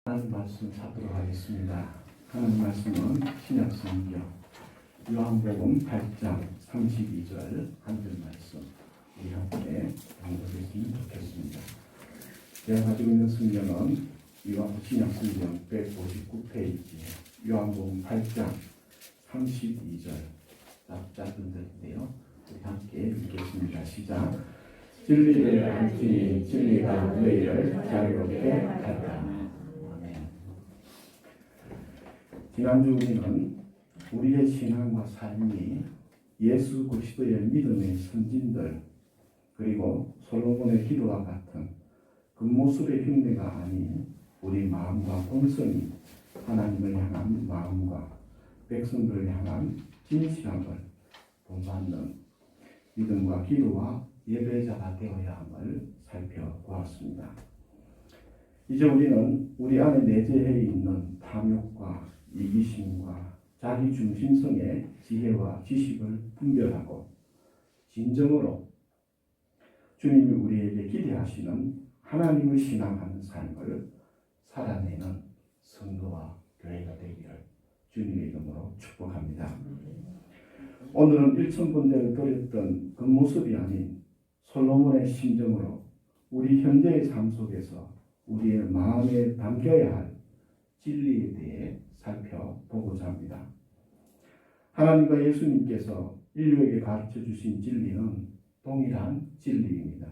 하나님 말씀 찾도록 하겠습니다. 하나님 말씀은 신약성경 요한복음 8장 32절 한 절 말씀 우리 함께 공부했으면 좋겠습니다. 제가 가지고 있는 성경은 신약성경 159페이지 요한복음 8장 32절 짧은 절인데요. 우리 함께 읽겠습니다. 시작. 진리를 알지 진리가 너희를 자유롭게 하리라. 지난주 우리는 우리의 신앙과 삶이 예수 그리스도의 믿음의 선진들 그리고 솔로몬의 기도와 같은 겉모습의 흉내가 아닌 우리 마음과 본성이 하나님을 향한 마음과 백성들을 향한 진실함을 본받는 믿음과 기도와 예배자가 되어야 함을 살펴보았습니다. 이제 우리는 우리 안에 내재해 있는 탐욕과 이기심과 자기중심성의 지혜와 지식을 분별하고 진정으로 주님이 우리에게 기대하시는 하나님을 신앙하는 삶을 살아내는 성도와 교회가 되기를 주님의 이름으로 축복합니다. 오늘은 일천번제를 드렸던 겉모습이 아닌 솔로몬의 심정으로 우리 현재의 삶 속에서 우리의 마음에 담겨야 할 진리에 대해 살펴보고자 합니다. 하나님과 예수님께서 인류에게 가르쳐 주신 진리는 동일한 진리입니다.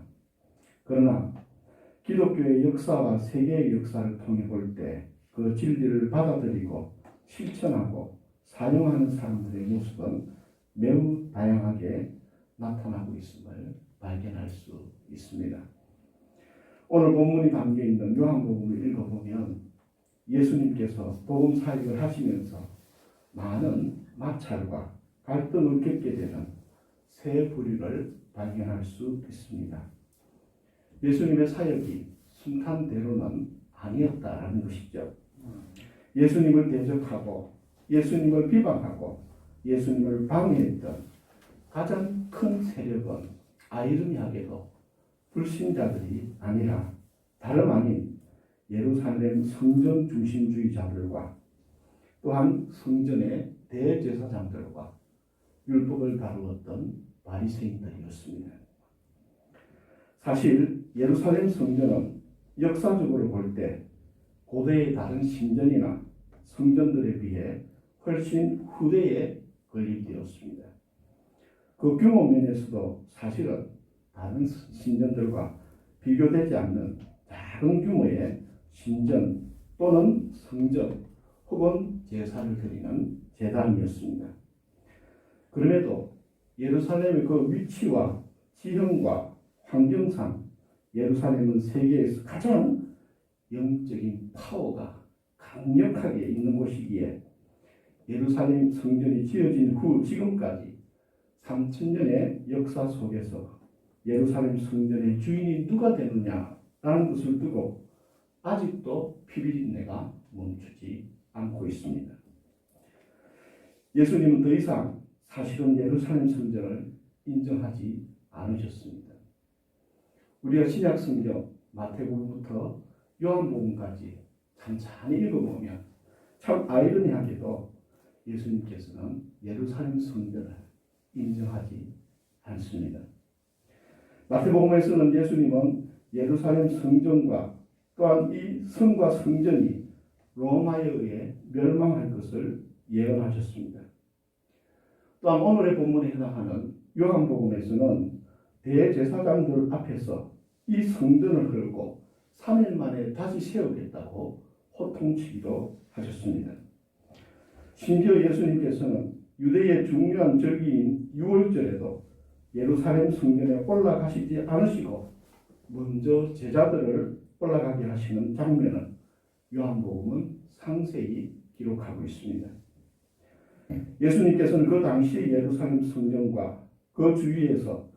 그러나 기독교의 역사와 세계의 역사를 통해 볼 때 그 진리를 받아들이고 실천하고 사용하는 사람들의 모습은 매우 다양하게 나타나고 있음을 발견할 수 있습니다. 오늘 본문이 담겨 있는 요한복음을 읽어보면 예수님께서 복음 사역을 하시면서 많은 마찰과 갈등을 겪게 되는 세 부류를 발견할 수 있습니다. 예수님의 사역이 순탄대로는 아니었다라는 것이죠. 예수님을 대적하고 예수님을 비방하고 예수님을 방해했던 가장 큰 세력은 아이러니하게도 불신자들이 아니라 다름 아닌 예루살렘 성전 중심주의자들과 또한 성전의 대제사장들과 율법을 다루었던 바리새인들이었습니다. 사실 예루살렘 성전은 역사적으로 볼 때 고대의 다른 신전이나 성전들에 비해 훨씬 후대에 건립되었습니다. 그 규모 면에서도 사실은 다른 신전들과 비교되지 않는 작은 규모의 신전 또는 성전 혹은 제사를 드리는 제단이었습니다. 그럼에도 예루살렘의 그 위치와 지형과 환경상 예루살렘은 세계에서 가장 영적인 파워가 강력하게 있는 곳이기에 예루살렘 성전이 지어진 후 지금까지 3000년의 역사 속에서 예루살렘 성전의 주인이 누가 되느냐라는 것을 두고 아직도 피비린내가 멈추지 않고 있습니다. 예수님은 더 이상 사실은 예루살렘 성전을 인정하지 않으셨습니다. 우리가 신약 성경 마태복음부터 요한복음까지 찬찬히 읽어보면 참 아이러니하게도 예수님께서는 예루살렘 성전을 인정하지 않습니다. 마태복음에서는 예수님은 예루살렘 성전과 또한 이 성과 성전이 로마에 의해 멸망할 것을 예언하셨습니다. 또한 오늘의 본문에 해당하는 요한복음에서는 대제사장들 앞에서 이 성전을 헐고 3일 만에 다시 세우겠다고 호통치기도 하셨습니다. 심지어 예수님께서는 유대의 중요한 절기인 유월절에도 예루살렘 성전에 올라가시지 않으시고 먼저 제자들을 올라가게 하시는 장면을 요한복음은 상세히 기록하고 있습니다. 예수님께서는 그 당시 예루살렘 성전과 그 주위에서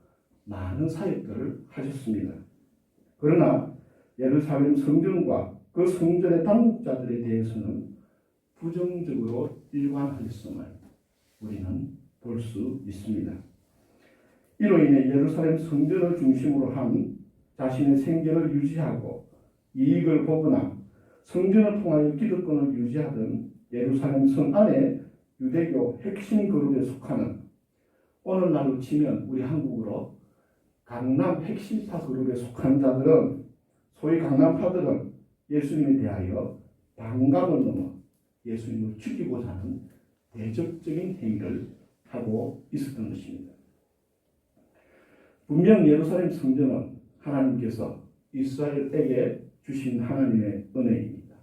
많은 사역들을 하셨습니다. 그러나 예루살렘 성전과 그 성전의 당국자들에 대해서는 부정적으로 일관하였음을 우리는 볼 수 있습니다. 이로 인해 예루살렘 성전을 중심으로 한 자신의 생계를 유지하고 이익을 보거나 성전을 통하여 기득권을 유지하던 예루살렘 성 안에 유대교 핵심 그룹에 속하는, 오늘날로 치면 우리 한국으로 강남 핵심파 그룹에 속한 자들은, 소위 강남파들은 예수님에 대하여 반감을 넘어 예수님을 죽이고자 하는 대적적인 행위를 하고 있었던 것입니다. 분명 예루살렘 성전은 하나님께서 이스라엘에게 주신 하나님의 은혜입니다.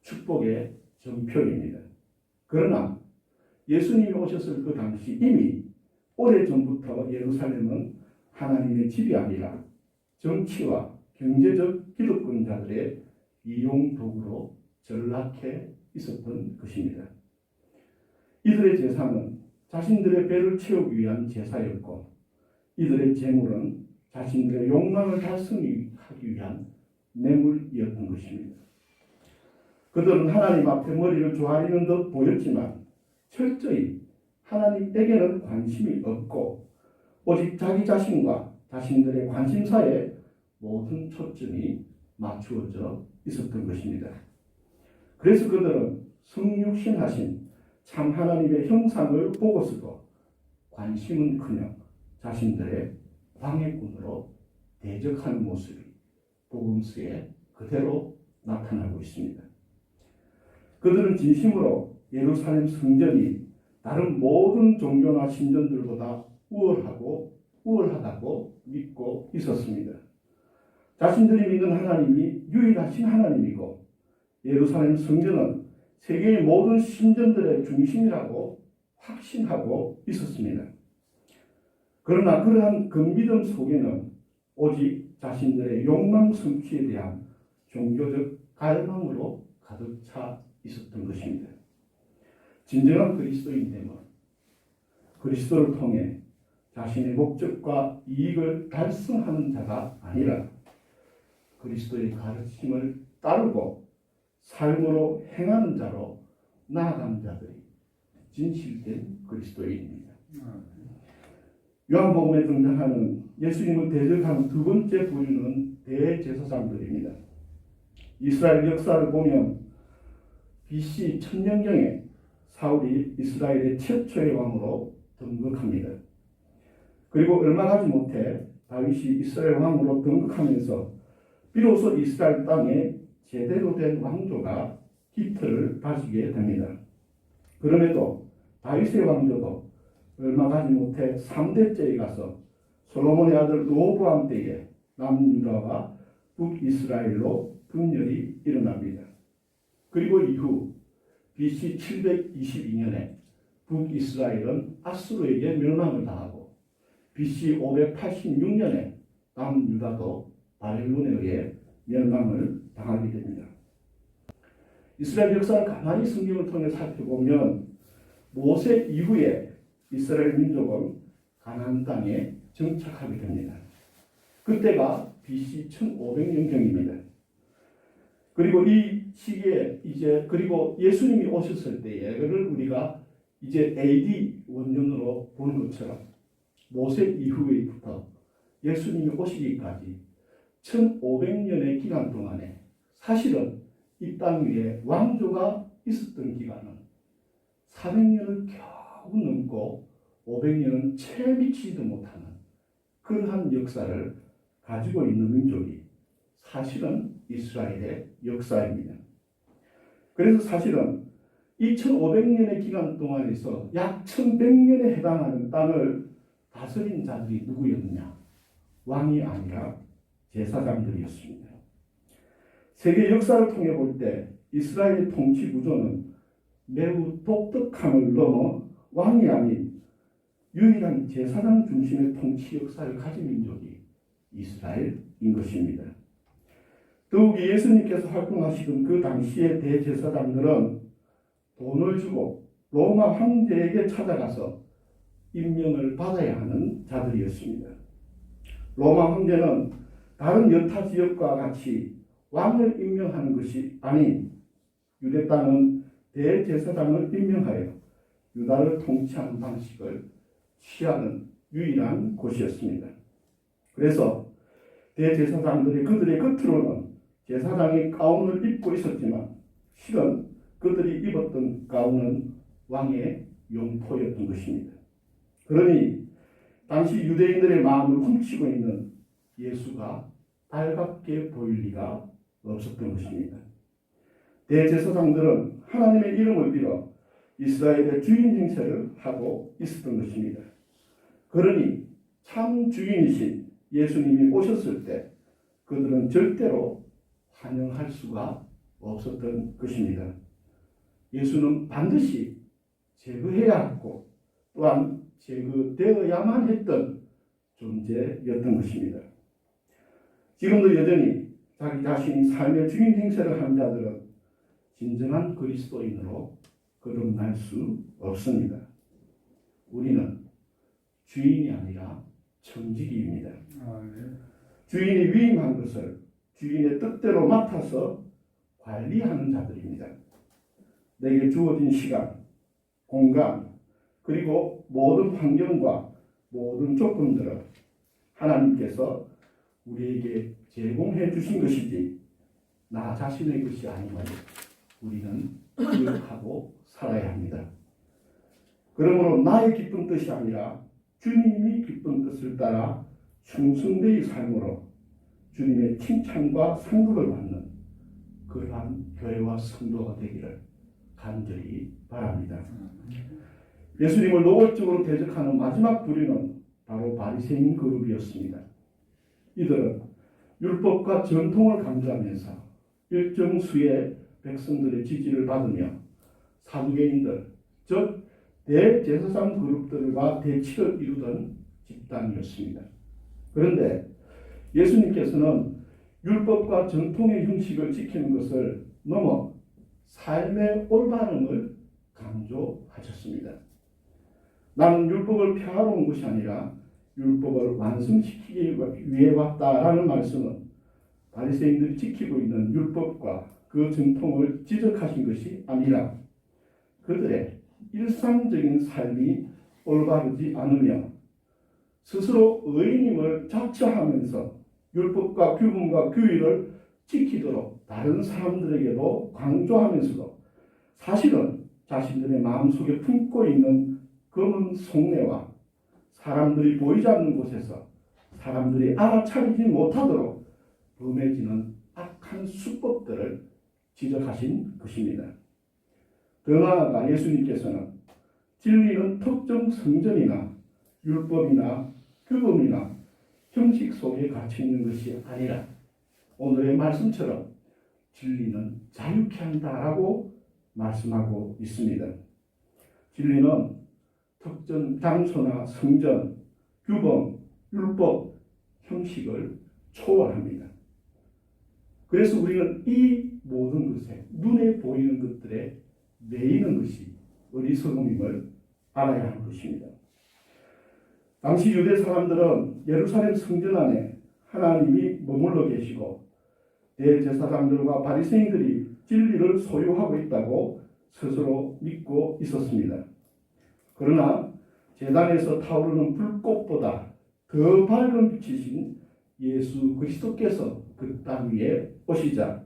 축복의 전표입니다. 그러나 예수님이 오셨을 그 당시 이미 오래전부터 예루살렘은 하나님의 집이 아니라 정치와 경제적 기득권자들의 이용 도구로 전락해 있었던 것입니다. 이들의 제사는 자신들의 배를 채우기 위한 제사였고, 이들의 재물은 자신들의 욕망을 달성하기 위한 뇌물이었던 것입니다. 그들은 하나님 앞에 머리를 조아리는 듯 보였지만 철저히 하나님에게는 관심이 없고, 오직 자기 자신과 자신들의 관심사에 모든 초점이 맞추어져 있었던 것입니다. 그래서 그들은 성육신하신 참 하나님의 형상을 보고서도 관심은커녕 자신들의 방해꾼으로 대적하는 모습이 복음서에 그대로 나타나고 있습니다. 그들은 진심으로 예루살렘 성전이 다른 모든 종교나 신전들보다 우월하다고 믿고 있었습니다. 자신들이 믿는 하나님이 유일하신 하나님이고, 예루살렘 성전은 세계의 모든 신전들의 중심이라고 확신하고 있었습니다. 그러나 그러한 그 믿음 속에는 오직 자신들의 욕망 성취에 대한 종교적 갈망으로 가득 차 있었던 것입니다. 진정한 그리스도인됨은 그리스도를 통해 자신의 목적과 이익을 달성하는 자가 아니라 그리스도의 가르침을 따르고 삶으로 행하는 자로 나아가는 자들이 진실된 그리스도인입니다. 요한복음에 등장하는 예수님을 대적하는 두 번째 부류는 대제사장들입니다. 이스라엘 역사를 보면 BC 1000년경에 사울이 이스라엘의 최초의 왕으로 등극합니다. 그리고 얼마 가지 못해 다윗이 이스라엘 왕으로 등극하면서 비로소 이스라엘 땅에 제대로 된 왕조가 깃털을 다지게 됩니다. 그럼에도 다윗의 왕조도 얼마 가지 못해 3대째에 가서 솔로몬의 아들 르호보암 때에 남유다와 북이스라엘로 분열이 일어납니다. 그리고 이후 BC 722년에 북이스라엘은 아수르에게 멸망을 당하고, BC 586년에 남유다도 바벨론에 의해 멸망을 당하게 됩니다. 이스라엘 역사를 가만히 성경을 통해 살펴보면 모세 이후에 이스라엘 민족은 가나안 땅에 정착하게 됩니다. 그때가 BC 1500년경입니다. 그리고 이 시기에 그리고 예수님이 오셨을 때에 그를 우리가 이제 AD 원년으로 보는 것처럼 모세 이후에부터 예수님이 오시기까지 1500년의 기간 동안에 사실은 이 땅 위에 왕조가 있었던 기간은 400년을 겨우 넘고 500년은 채 미치지도 못하는 그러한 역사를 가지고 있는 민족이 사실은 이스라엘의 역사입니다. 그래서 사실은 2500년의 기간 동안에서 약 1100년에 해당하는 땅을 다스린 자들이 누구였느냐? 왕이 아니라 제사장들이었습니다. 세계 역사를 통해 볼 때 이스라엘의 통치 구조는 매우 독특함을 넘어 왕이 아닌 유일한 제사장 중심의 통치 역사를 가진 민족이 이스라엘인 것입니다. 더욱이 예수님께서 활동하시던 그 당시의 대제사장들은 돈을 주고 로마 황제에게 찾아가서 임명을 받아야 하는 자들이었습니다. 로마 황제는 다른 여타 지역과 같이 왕을 임명하는 것이 아닌 유대 땅은 대제사장을 임명하여 유다를 통치하는 방식을 취하는 유일한 곳이었습니다. 그래서 대제사장들이 그들의 겉으로는 제사장이 가운을 입고 있었지만 실은 그들이 입었던 가운은 왕의 용포였던 것입니다. 그러니 당시 유대인들의 마음을 훔치고 있는 예수가 달갑게 보일 리가 없었던 것입니다. 대제사장들은 하나님의 이름을 빌어 이스라엘의 주인 행세를 하고 있었던 것입니다. 그러니 참 주인이신 예수님이 오셨을 때 그들은 절대로 환영할 수가 없었던 것입니다. 예수는 반드시 제거해야 하고 또한 제거되어야만 했던 존재였던 것입니다. 지금도 여전히 자기 자신이 삶의 주인 행세를 한 자들은 진정한 그리스도인으로 거듭날 수 없습니다. 우리는 주인이 아니라 청지기입니다. 주인이 위임한 것을 주인의 뜻대로 맡아서 관리하는 자들입니다. 내게 주어진 시간, 공간, 그리고 모든 환경과 모든 조건들을 하나님께서 우리에게 제공해 주신 것이지 나 자신의 것이 아님을 우리는 기억하고 살아야 합니다. 그러므로 나의 기쁜 뜻이 아니라 주님이 기쁜 뜻을 따라 충성되이 삶으로 주님의 칭찬과 상급을 받는 그러한 교회와 성도가 되기를 간절히 바랍니다. 예수님을 노골적으로 대적하는 마지막 부류는 바로 바리새인 그룹이었습니다. 이들은 율법과 전통을 강조하면서 일정 수의 백성들의 지지를 받으며 사두개인들, 즉 대제사장 그룹들과 대치를 이루던 집단이었습니다. 그런데 예수님께서는 율법과 전통의 형식을 지키는 것을 넘어 삶의 올바름을 강조하셨습니다. 나는 율법을 폐하러 온 것이 아니라 율법을 완성시키기 위해 왔다라는 말씀은 바리새인들이 지키고 있는 율법과 그 전통을 지적하신 것이 아니라 그들의 일상적인 삶이 올바르지 않으며 스스로 의인임을 자처하면서 율법과 규범과 규율을 지키도록 다른 사람들에게도 강조하면서도 사실은 자신들의 마음속에 품고 있는 검은 속내와 사람들이 보이지 않는 곳에서 사람들이 알아차리지 못하도록 범해지는 악한 수법들을 지적하신 것입니다. 더 나아가 예수님께서는 진리는 특정 성전이나 율법이나 규범이나 형식 속에 갇혀 있는 것이 아니라 오늘의 말씀처럼 진리는 자유케 한다라고 말씀하고 있습니다. 진리는 특정 장소나 성전, 규범, 율법, 형식을 초월합니다. 그래서 우리는 이 모든 것에 눈에 보이는 것들에 매이는 것이 어리석음임을 알아야 하는 것입니다. 당시 유대 사람들은 예루살렘 성전 안에 하나님이 머물러 계시고 대제사장들과 바리새인들이 진리를 소유하고 있다고 스스로 믿고 있었습니다. 그러나 제단에서 타오르는 불꽃보다 더 밝은 빛이신 예수 그리스도께서 그 땅 위에 오시자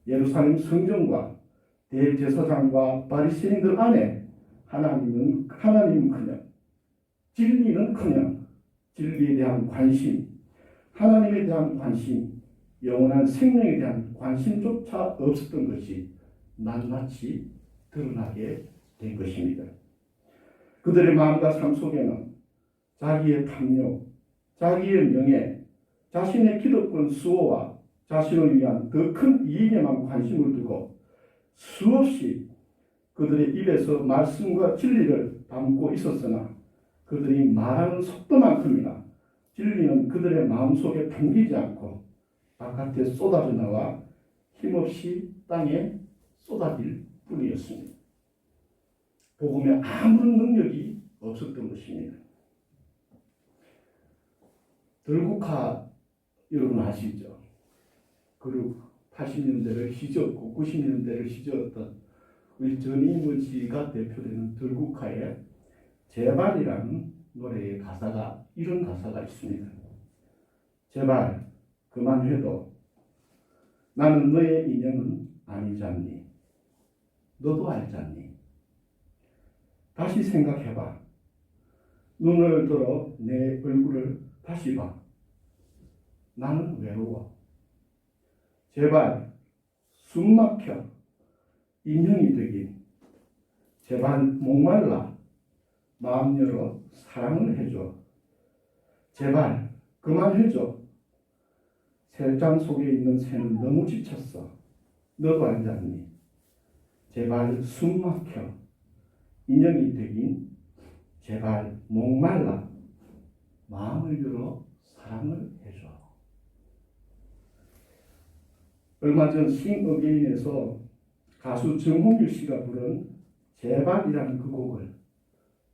예루살렘 성전과 대제사장과 바리새인들 안에 하나님은커녕 진리는커녕 진리에 대한 관심, 하나님에 대한 관심, 영원한 생명에 대한 관심조차 없었던 것이 낱낱이 드러나게 된 것입니다. 그들의 마음과 삶 속에는 자기의 탐욕, 자기의 명예, 자신의 기득권 수호와 자신을 위한 더 큰 이익에만 관심을 두고 수없이 그들의 입에서 말씀과 진리를 담고 있었으나 그들이 말하는 속도만큼이나 진리는 그들의 마음속에 담기지 않고 바깥에 쏟아져 나와 힘없이 땅에 쏟아질 뿐이었습니다. 복음에 아무런 능력이 없었던 것입니다. 들국화 여러분 아시죠? 그리고 80년대를 휘저었고 90년대를 휘저었던 우리 전인문 씨가 대표되는 들국화의 제발이라는 노래의 가사가 이런 가사가 있습니다. 제발 그만해도 나는 너의 인형은 아니잖니. 너도 알잖니. 다시 생각해봐. 눈을 들어 내 얼굴을 다시 봐. 나는 외로워. 제발 숨 막혀 인형이 되긴. 제발 목말라 마음 열어 사랑을 해줘. 제발 그만해줘. 새장 속에 있는 새는 너무 지쳤어. 너도 알지 않니? 제발 숨 막혀 인형이 되긴. 제발 목말라 마음을 열어 사랑을 해줘. 얼마 전 싱어게인에서 가수 정홍규 씨가 부른 제발이라는 그 곡을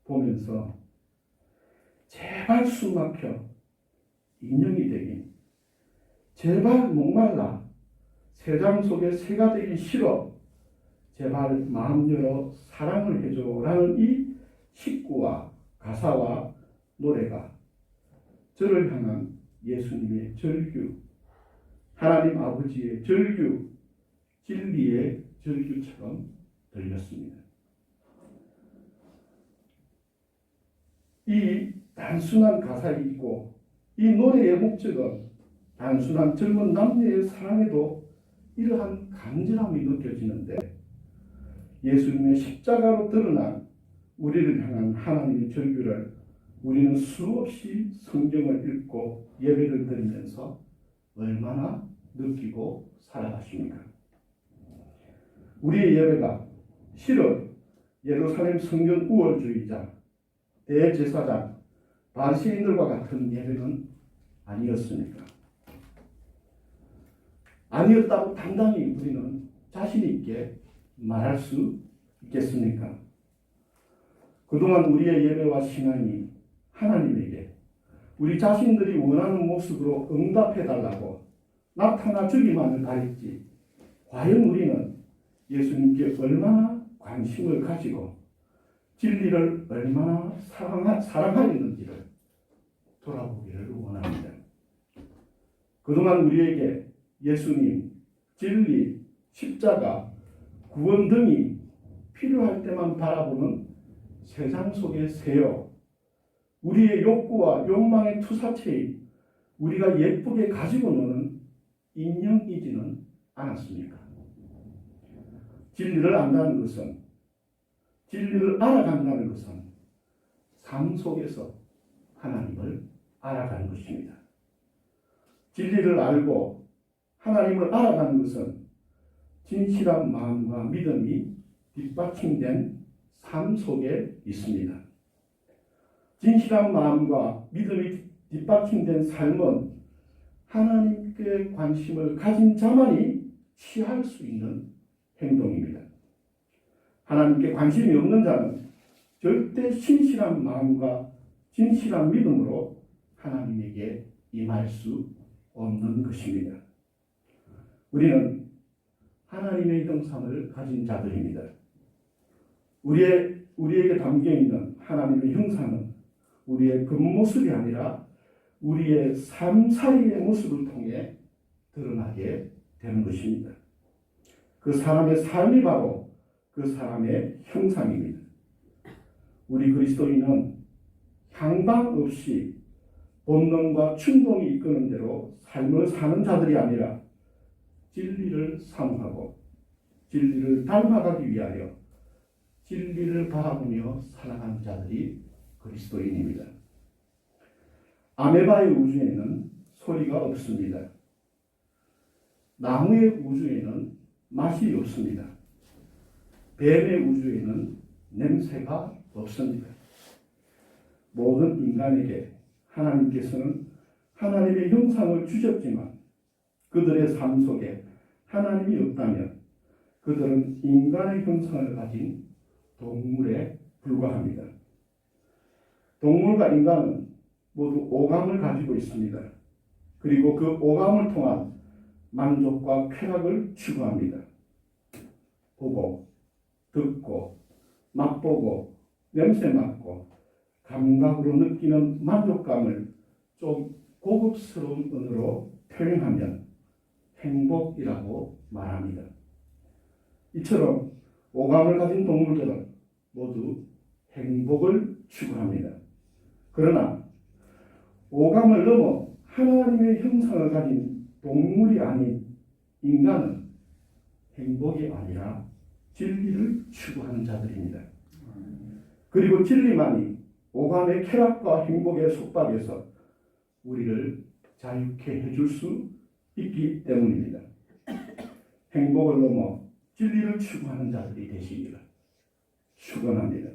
보면서 제발 숨 막혀 인형이 되긴. 제발 목말라 새장 속에 새가 되기 싫어. 제발 마음 열어 사랑을 해줘라는 이 식구와 가사와 노래가 저를 향한 예수님의 절규, 하나님 아버지의 절규, 진리의 절규처럼 들렸습니다. 이 단순한 가사이고 이 노래의 목적은 단순한 젊은 남녀의 사랑에도 이러한 간절함이 느껴지는데, 예수님의 십자가로 드러난 우리를 향한 하나님의 절규를 우리는 수없이 성경을 읽고 예배를 드리면서 얼마나 느끼고 살아가십니까? 우리의 예배가 실은 예루살렘 성전 우월주의자, 대제사장, 바리새인들과 같은 예배는 아니었습니까? 아니었다고 당당히 우리는 자신 있게 말할 수 있겠습니까? 그동안 우리의 예배와 신앙이 하나님에게 우리 자신들이 원하는 모습으로 응답해달라고 나타나 주기만을 바랬지, 과연 우리는 예수님께 얼마나 관심을 가지고 진리를 얼마나 사랑하였는지를 돌아보기를 원합니다. 그동안 우리에게 예수님, 진리, 십자가, 구원 등이 필요할 때만 바라보는 세상 속의 새요, 우리의 욕구와 욕망의 투사체인 우리가 예쁘게 가지고 노는 인형이지는 않았습니까? 진리를 안다는 것은, 진리를 알아간다는 것은 삶 속에서 하나님을 알아가는 것입니다. 진리를 알고 하나님을 알아가는 것은 진실한 마음과 믿음이 뒷받침된 삶 속에 있습니다. 진실한 마음과 믿음이 뒷받침된 삶은 하나님께 관심을 가진 자만이 취할 수 있는 행동입니다. 하나님께 관심이 없는 자는 절대 신실한 마음과 진실한 믿음으로 하나님에게 임할 수 없는 것입니다. 우리는 하나님의 형상을 가진 자들입니다. 우리에게 담겨있는 하나님의 형상은 우리의 겉모습이 아니라 우리의 삶 사이의 모습을 통해 드러나게 되는 것입니다. 그 사람의 삶이 바로 그 사람의 형상입니다. 우리 그리스도인은 향방 없이 본능과 충동이 이끄는 대로 삶을 사는 자들이 아니라 진리를 사모하고 진리를 닮아가기 위하여 진리를 바라보며 살아가는 자들이 그리스도인입니다. 아메바의 우주에는 소리가 없습니다. 나무의 우주에는 맛이 없습니다. 뱀의 우주에는 냄새가 없습니다. 모든 인간에게 하나님께서는 하나님의 형상을 주셨지만 그들의 삶 속에 하나님이 없다면 그들은 인간의 형상을 가진 동물에 불과합니다. 동물과 인간은 모두 오감을 가지고 있습니다. 그리고 그 오감을 통한 만족과 쾌락을 추구합니다. 보고, 듣고, 맛보고, 냄새 맡고, 감각으로 느끼는 만족감을 좀 고급스러운 언어로 표현하면 행복이라고 말합니다. 이처럼 오감을 가진 동물들은 모두 행복을 추구합니다. 그러나 오감을 넘어 하나님의 형상을 가진 동물이 아닌 인간은 행복이 아니라 진리를 추구하는 자들입니다. 그리고 진리만이 오감의 쾌락과 행복의 속박에서 우리를 자유케 해줄 수 있기 때문입니다. 행복을 넘어 진리를 추구하는 자들이 되시기를 축원합니다.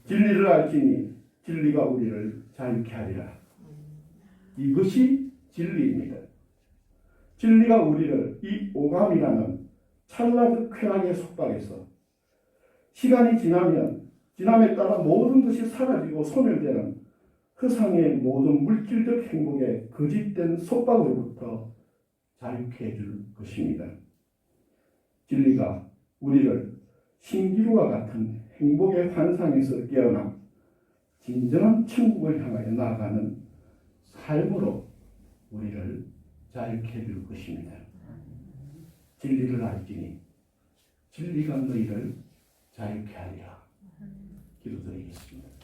진리를 알지니 진리가 우리를 자유케 하리라. 이것이 진리입니다. 진리가 우리를 이 오감이라는 찰나적 쾌락의 속박에서 시간이 지남에 따라 모든 것이 사라지고 소멸되는 세상의 모든 물질적 행복의 거짓된 속박으로부터 자유케 해줄 것입니다. 진리가 우리를 신기루와 같은 행복의 환상에서 깨어나 진정한 천국을 향하여 나아가는 삶으로 우리를 자유케 해줄 것입니다. 진리를 알지니 진리가 너희를 자유케 하리라. 기도드리겠습니다.